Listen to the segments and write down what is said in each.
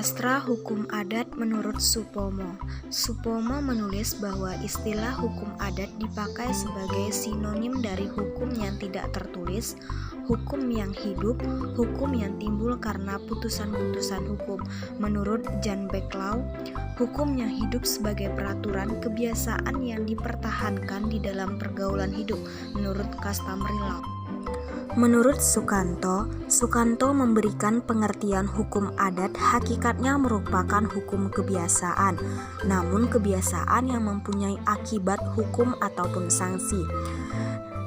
Sastra Hukum Adat menurut Supomo. Supomo menulis bahwa istilah hukum adat dipakai sebagai sinonim dari hukum yang tidak tertulis, hukum yang hidup, hukum yang timbul karena putusan-putusan hukum. Menurut Jan Beklau, hukum yang hidup sebagai peraturan kebiasaan yang dipertahankan di dalam pergaulan hidup. Menurut Customary Law. Menurut Sukanto memberikan pengertian hukum adat hakikatnya merupakan hukum kebiasaan, namun kebiasaan yang mempunyai akibat hukum ataupun sanksi.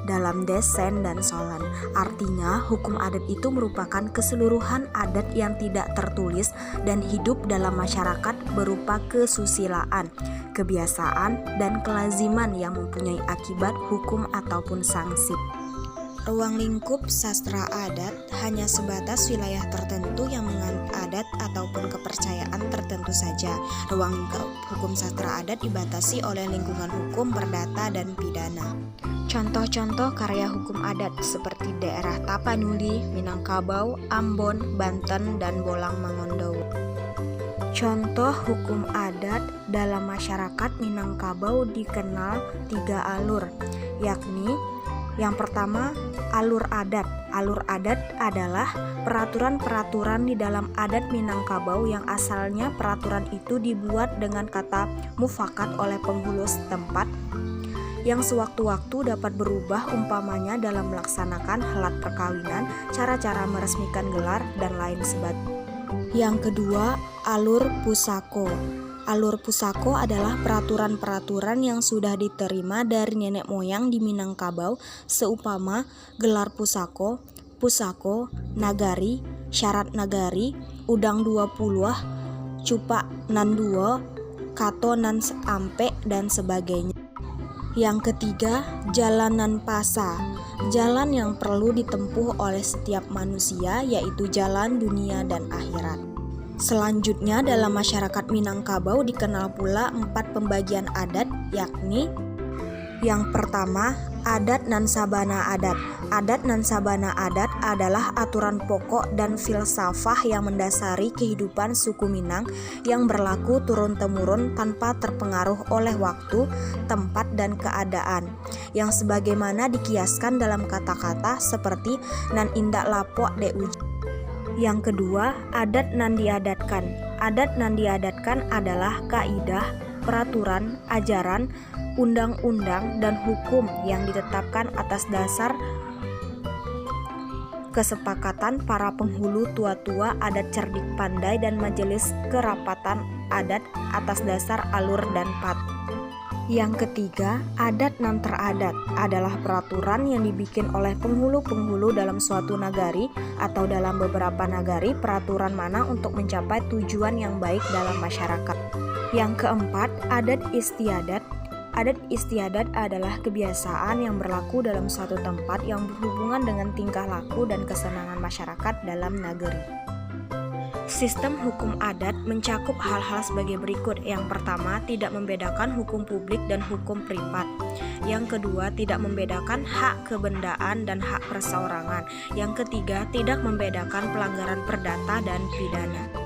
Dalam Desen dan Solan, artinya hukum adat itu merupakan keseluruhan adat yang tidak tertulis dan hidup dalam masyarakat berupa kesusilaan, kebiasaan, dan kelaziman yang mempunyai akibat hukum ataupun sanksi. Ruang lingkup sastra adat hanya sebatas wilayah tertentu yang menganut adat ataupun kepercayaan tertentu saja. Ruang lingkup hukum sastra adat dibatasi oleh lingkungan hukum, perdata, dan pidana. Contoh-contoh karya hukum adat seperti daerah Tapanuli, Minangkabau, Ambon, Banten, dan Bolang Mangondowo. Contoh hukum adat dalam masyarakat Minangkabau dikenal 3 alur, yakni yang pertama, alur adat. Alur adat adalah peraturan-peraturan di dalam adat Minangkabau yang asalnya peraturan itu dibuat dengan kata mufakat oleh penghulu setempat yang sewaktu-waktu dapat berubah, umpamanya dalam melaksanakan halat perkawinan, cara-cara meresmikan gelar, dan lain sebagainya. Yang kedua, alur pusako. Alur pusako adalah peraturan-peraturan yang sudah diterima dari nenek moyang di Minangkabau, seumpama gelar pusako, pusako, nagari, syarat nagari, udang 20, cupak nan 2, kato nan ampe, dan sebagainya. Yang ketiga, jalanan pasa. Jalan yang perlu ditempuh oleh setiap manusia, yaitu jalan dunia dan akhirat. Selanjutnya dalam masyarakat Minangkabau dikenal pula 4 pembagian adat, yakni yang pertama, adat nan sabana adat. Adat nan sabana adat adalah aturan pokok dan filsafah yang mendasari kehidupan suku Minang yang berlaku turun-temurun tanpa terpengaruh oleh waktu, tempat, dan keadaan, yang sebagaimana dikiaskan dalam kata-kata seperti nan indak lapok de uji. Yang kedua, adat nan diadatkan. Adat nan diadatkan adalah kaidah, peraturan, ajaran, undang-undang, dan hukum yang ditetapkan atas dasar kesepakatan para penghulu tua-tua adat cerdik pandai dan majelis kerapatan adat atas dasar alur dan patuh. Yang ketiga, adat nan teradat adalah peraturan yang dibikin oleh penghulu-penghulu dalam suatu nagari atau dalam beberapa nagari, peraturan mana untuk mencapai tujuan yang baik dalam masyarakat. Yang keempat, adat istiadat. Adat istiadat adalah kebiasaan yang berlaku dalam suatu tempat yang berhubungan dengan tingkah laku dan kesenangan masyarakat dalam nagari. Sistem hukum adat mencakup hal-hal sebagai berikut. Yang pertama, tidak membedakan hukum publik dan hukum privat. Yang kedua, tidak membedakan hak kebendaan dan hak perseorangan. Yang ketiga, tidak membedakan pelanggaran perdata dan pidana.